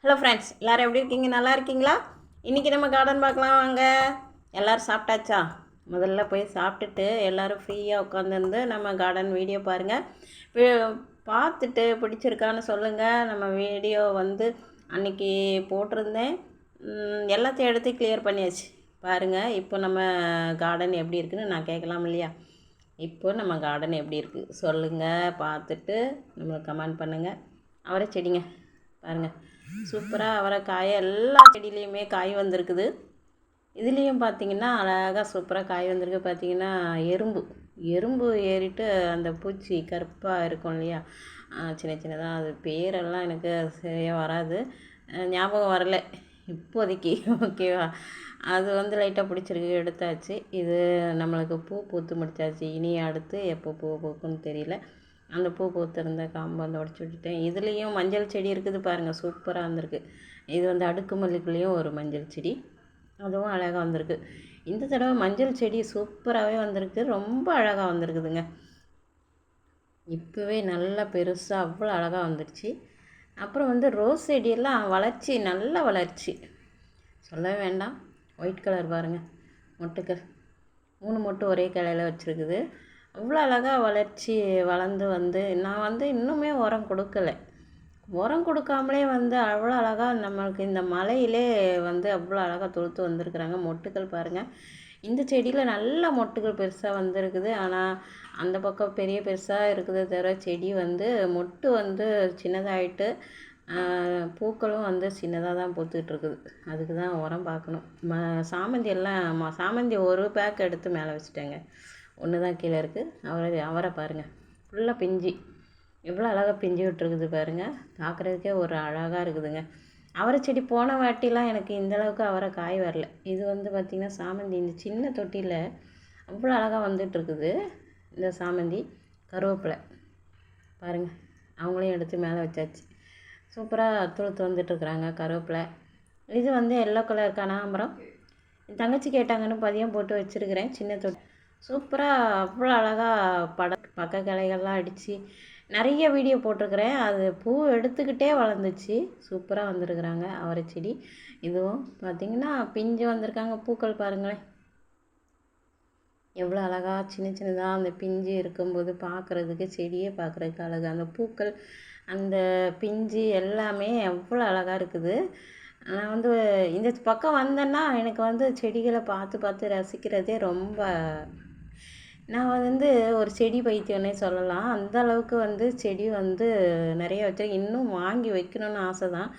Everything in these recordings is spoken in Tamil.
ஹலோ ஃப்ரெண்ட்ஸ், எல்லோரும் எப்படி இருக்கீங்க? நல்லா இருக்கீங்களா? இன்றைக்கி நம்ம கார்டன் பார்க்கலாம் வாங்க. எல்லோரும் சாப்பிட்டாச்சா? முதல்ல போய் சாப்பிட்டுட்டு எல்லோரும் ஃப்ரீயாக உட்காந்துருந்து நம்ம கார்டன் வீடியோ பாருங்கள். பார்த்துட்டு பிடிச்சிருக்கான்னு சொல்லுங்கள். நம்ம வீடியோ அன்றைக்கி போட்டிருந்தேன். எல்லாத்தையும் எடுத்து கிளியர் பண்ணியாச்சு பாருங்கள். இப்போ நம்ம கார்டன் எப்படி இருக்குதுன்னு நான் கேட்கலாம் இல்லையா? இப்போ நம்ம கார்டன் எப்படி இருக்குது சொல்லுங்கள். பார்த்துட்டு நம்மளுக்கு கமெண்ட் பண்ணுங்கள். அவரை செடிங்க பாருங்கள், சூப்பராக அவரைக்காய் எல்லா செடியிலையுமே காய் வந்திருக்குது. இதுலேயும் பார்த்திங்கன்னா அழகாக சூப்பராக காய் வந்திருக்கு. பார்த்திங்கன்னா எறும்பு ஏறிட்டு அந்த பூச்சி கருப்பாக இருக்கும் இல்லையா, சின்ன சின்னதாக, அது பேரெல்லாம் எனக்கு சரியாக வராது, ஞாபகம் வரலை இப்போதைக்கு. ஓகேவா? அது லைட்டாக பிடிச்சிருக்கு, எடுத்தாச்சு. இது நம்மளுக்கு பூ பூத்து முடிச்சாச்சு. இனி அடுத்து எப்போ பூ பூக்குன்னு தெரியல. அந்த பூ பூத்திருந்த காம்பு உடச்சி விட்டுட்டேன். இதுலேயும் மஞ்சள் செடி இருக்குது பாருங்கள், சூப்பராக வந்திருக்கு. இது அடுக்கு மல்லிக்குள்ளேயும் ஒரு மஞ்சள் செடி, அதுவும் அழகாக வந்திருக்கு. இந்த தடவை மஞ்சள் செடி சூப்பராகவே வந்திருக்கு, ரொம்ப அழகாக வந்திருக்குதுங்க. இப்போவே நல்லா பெருசாக அவ்வளோ அழகாக வந்துடுச்சு. அப்புறம் ரோஸ் செடியெல்லாம் வளர்ச்சி, நல்ல வளர்ச்சி, சொல்லவே வேண்டாம். ஒயிட் கலர் பாருங்கள், மொட்டுக்கள் 3 மொட்டு ஒரே கிளையில் வச்சுருக்குது. அவ்வளோ அழகாக வளர்ச்சி வளர்ந்து நான் இன்னுமே உரம் கொடுக்கலை. உரம் கொடுக்காமலே அவ்வளோ அழகாக நம்மளுக்கு இந்த மலையிலே அவ்வளோ அழகாக தொழுத்து வந்திருக்குறாங்க. மொட்டுக்கள் பாருங்கள். இந்த செடியில் நல்ல மொட்டுகள் பெருசாக வந்திருக்குது. ஆனால் அந்த பக்கம் பெரிய பெருசாக இருக்குது தவிர செடி மொட்டு சின்னதாகிட்டு பூக்களும் சின்னதாக தான் பூத்துட்ருக்குது. அதுக்கு தான் உரம் பார்க்கணும். சாமந்தி ஒரு பேக் எடுத்து மேலே வச்சுட்டேங்க. ஒன்று தான் கீழே இருக்குது. அவரை பாருங்கள், ஃபுல்லாக பிஞ்சு, எவ்வளோ அழகாக பிஞ்சு விட்டுருக்குது பாருங்கள். பார்க்குறதுக்கே ஒரு அழகாக இருக்குதுங்க. அவரை செடி போன வாட்டிலாம் எனக்கு இந்தளவுக்கு அவரை காய் வரல. இது பார்த்திங்கன்னா சாமந்தி இந்த சின்ன தொட்டியில் அவ்வளோ அழகாக வந்துட்டுருக்குது. இந்த சாமந்தி, கருவேப்பிலை பாருங்கள், அவங்களையும் எடுத்து மேலே வச்சாச்சு. சூப்பராக துளுத்து வந்துட்டுருக்குறாங்க கருவேப்பிலை. இது எல்லோ கலர் கனகாம்பரம். என் தங்கச்சி கேட்டாங்கன்னு பதியம் போட்டு வச்சுருக்கிறேன். சின்ன தொட்டி சூப்பராக அவ்வளோ அழகாக பக்க கிளைகள்லாம் அடித்து நிறைய வீடியோ போட்டிருக்கிறேன். அது பூ எடுத்துக்கிட்டே வளர்ந்துச்சு, சூப்பராக வந்திருக்குறாங்க அவரை செடி. இதுவும் பார்த்திங்கன்னா பிஞ்சு வந்திருக்காங்க. பூக்கள் பாருங்களேன், எவ்வளோ அழகாக சின்ன சின்னதாக அந்த பிஞ்சு இருக்கும்போது பார்க்குறதுக்கு, செடியே பார்க்குறதுக்கு அழகாக, அந்த பூக்கள், அந்த பிஞ்சு எல்லாமே எவ்வளோ அழகாக இருக்குது. நான் இந்த பக்கம் வந்தேன்னா எனக்கு செடிகளை பார்த்து பார்த்து ரசிக்கிறதே ரொம்ப, நான் ஒரு செடி பைத்தியம்னே சொல்லலாம். அந்த அளவுக்கு செடி நிறைய வச்சுருக்கேன். இன்னும் வாங்கி வைக்கணும்னு ஆசை தான்.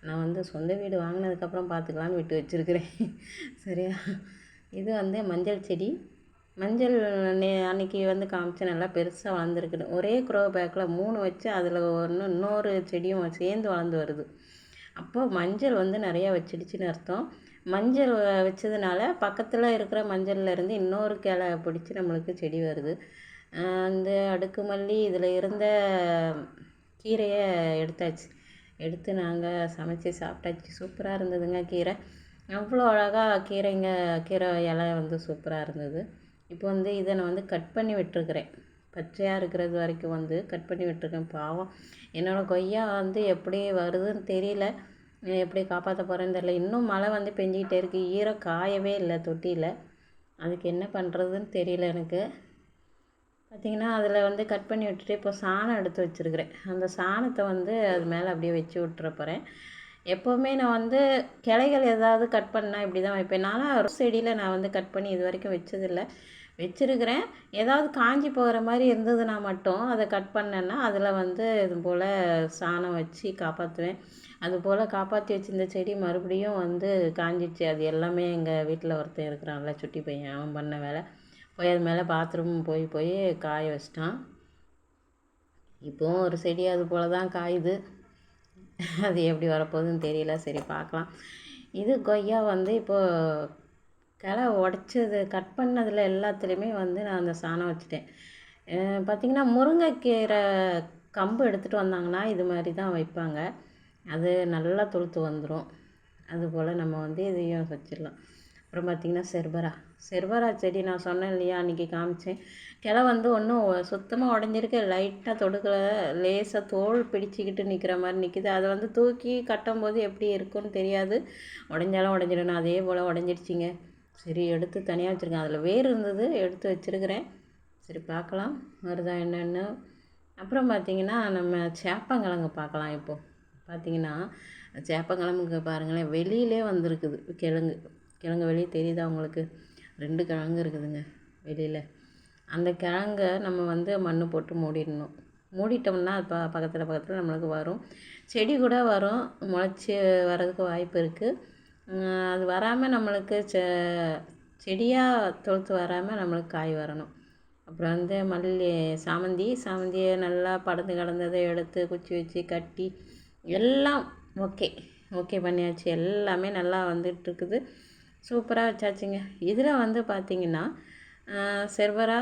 நான் சொந்த வீடு வாங்கினதுக்கப்புறம் பார்த்துக்கலான்னு விட்டு வச்சுருக்கிறேன். சரியா? இது மஞ்சள் செடி. மஞ்சள் அன்றைக்கி காமிச்சு நல்லா பெருசாக வளர்ந்துருக்குது. ஒரே க்ரோ பேக்கில் 3 வச்சு அதில் இன்னொரு செடியும் சேர்ந்து வளர்ந்து வருது. அப்போது மஞ்சள் நிறையா வச்சிடுச்சுன்னு அர்த்தம். மஞ்சள் வச்சதுனால பக்கத்தில் இருக்கிற மஞ்சள்லேருந்து இன்னொரு கிளை பிடிச்சி நம்மளுக்கு செடி வருது. அந்த அடுக்கு மல்லி இதில் இருந்த கீரையை எடுத்தாச்சு. எடுத்து நாங்கள் சமைச்சி சாப்பிட்டாச்சு. சூப்பராக இருந்ததுங்க கீரை. அவ்வளோ அழகாக கீரை இலை சூப்பராக இருந்தது. இப்போ இதை நான் கட் பண்ணி விட்டுருக்குறேன். பச்சையாக இருக்கிறது வரைக்கும் கட் பண்ணி விட்டுருக்கேன். பாவம், என்னோடய கொய்யா எப்படி வருதுன்னு தெரியல, எப்படி காப்பாற்ற போகிறேன்னு தெரியல. இன்னும் மழை பெஞ்சிக்கிட்டே இருக்குது, ஈரம் காயவே இல்லை தொட்டியில். அதுக்கு என்ன பண்ணுறதுன்னு தெரியல எனக்கு. பார்த்திங்கன்னா அதில் கட் பண்ணி விட்டுட்டு இப்போ சாணம் எடுத்து வச்சுருக்கிறேன். அந்த சாணத்தை அது மேலே அப்படியே வச்சு விட்டுற போகிறேன். எப்போவுமே நான் கிளைகள் ஏதாவது கட் பண்ணால் இப்படி தான் வைப்பேன். நானும் ஒரு செடியில் நான் கட் பண்ணி இது வரைக்கும் வச்சதில்லை. வச்சுருக்கிறேன். ஏதாவது காஞ்சி போகிற மாதிரி இருந்ததுன்னா மட்டும் அதை கட் பண்ணேன்னா அதில் இது போல் சாணம் வச்சு காப்பாற்றுவேன். அதுபோல் காப்பாற்றி வச்சுருந்த செடி மறுபடியும் காஞ்சிடுச்சு. அது எல்லாமே எங்கள் வீட்டில் ஒருத்தன் இருக்கிறான்ல, சுட்டி பையன், அவன் பண்ண வேலை. போய் அது மேலே பாத்ரூம் போய் காய வச்சிட்டான். இப்போவும் ஒரு செடி அது போல் தான் காயுது. அது எப்படி வரப்போகுதுன்னு தெரியல. சரி பார்க்கலாம். இது கொய்யா இப்போது கிளை உடச்சது கட் பண்ணதில் எல்லாத்துலேயுமே நான் அந்த சாணம் வச்சுட்டேன். பார்த்திங்கன்னா முருங்கைக்கீரை கம்பு எடுத்துகிட்டு வந்தாங்கன்னா இது மாதிரி தான் வைப்பாங்க. அது நல்லா துளுத்து வந்துடும். அதுபோல் நம்ம இதையும் வச்சிடலாம். அப்புறம் பார்த்திங்கன்னா செர்பரா செடி நான் சொன்னேன் இல்லையா, அன்றைக்கி காமிச்சேன். கிளை வந்து ஒன்றும் சுத்தமாக உடஞ்சிருக்கு, லைட்டாக தொடுக்கல, லேசாக தோல் பிடிச்சிக்கிட்டு நிற்கிற மாதிரி நிற்கிது. அதை வந்து தூக்கி கட்டும்போது எப்படி இருக்குன்னு தெரியாது, உடஞ்சாலும் உடஞ்சிடணும். அதே போல் உடஞ்சிடுச்சிங்க. சரி எடுத்து தனியாக வச்சுருக்கேன். அதில் வேர் இருந்தது, எடுத்து வச்சுருக்கிறேன். சரி பார்க்கலாம் வருதா என்னென்னு. அப்புறம் பார்த்திங்கன்னா நம்ம சேப்பங்கிழங்கு பார்க்கலாம். இப்போது பார்த்திங்கன்னா சேப்பங்கிழங்கு பாருங்களேன், வெளியிலே வந்திருக்குது கிழங்கு வெளியே தெரியுதா உங்களுக்கு? 2 கிழங்கு இருக்குதுங்க வெளியில். அந்த கிழங்க நம்ம வந்து மண் போட்டு மூடிடணும். மூடிட்டோம்னா அது பக்கத்தில் நம்மளுக்கு வரும். செடி கூட வரும், முளைச்சி வர்றதுக்கு வாய்ப்பு இருக்குது. அது வராமல் நம்மளுக்கு செடியாக தொழுத்து வராமல் நம்மளுக்கு காய் வரணும். அப்புறம் வந்து சாமந்தியை நல்லா படந்து கடந்ததை எடுத்து குச்சி வச்சு கட்டி எல்லாம் ஓகே பண்ணியாச்சு. எல்லாமே நல்லா வந்துட்டுருக்குது, சூப்பராக வச்சாச்சுங்க. இதில் வந்து பார்த்திங்கன்னா செர்பரா,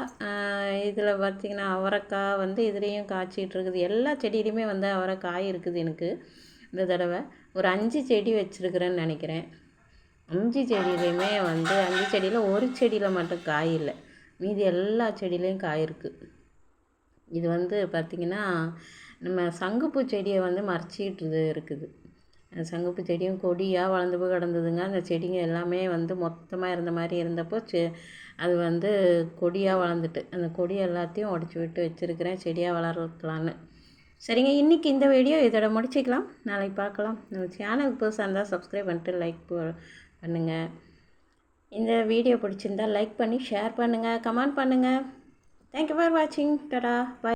இதில் பார்த்திங்கன்னா அவரைக்காய் வந்து இதுலேயும் காய்ச்சிட்டு இருக்குது. எல்லா செடியிலையுமே வந்து அவரைக்காய் இருக்குது. எனக்கு இந்த தடவை ஒரு 5 செடி வச்சுருக்கிறேன்னு நினைக்கிறேன். 5 செடியிலையுமே வந்து 5 செடியில் ஒரு செடியில் மட்டும் காய் இல்லை, மீதி எல்லா செடியிலையும் காய் இருக்குது. இது வந்து பார்த்திங்கன்னா நம்ம சங்குப்பூ செடியை வந்து மறைச்சிக்கிட்டு இருக்குது. சங்குப்பூ செடியும் கொடியாக வளர்ந்து போய் கிடந்ததுங்க. அந்த செடிங்க எல்லாமே வந்து மொத்தமாக இருந்த மாதிரி இருந்தப்போ அது வந்து கொடியாக வளர்ந்துட்டு, அந்த கொடி எல்லாத்தையும் உடச்சி விட்டு வச்சுருக்கிறேன் செடியாக வளர்க்கலான்னு. சரிங்க, இன்றைக்கி இந்த வீடியோ இதோட முடிச்சிக்கலாம். நாளைக்கு பார்க்கலாம். நம்ம சேனலுக்கு புதுசாக இருந்தால் சப்ஸ்கிரைப் பண்ணிட்டு லைக் பண்ணுங்கள். இந்த வீடியோ பிடிச்சிருந்தால் லைக் பண்ணி ஷேர் பண்ணுங்கள், கமெண்ட் பண்ணுங்கள். தேங்க்யூ ஃபார் வாட்சிங். டாடா, பாய்.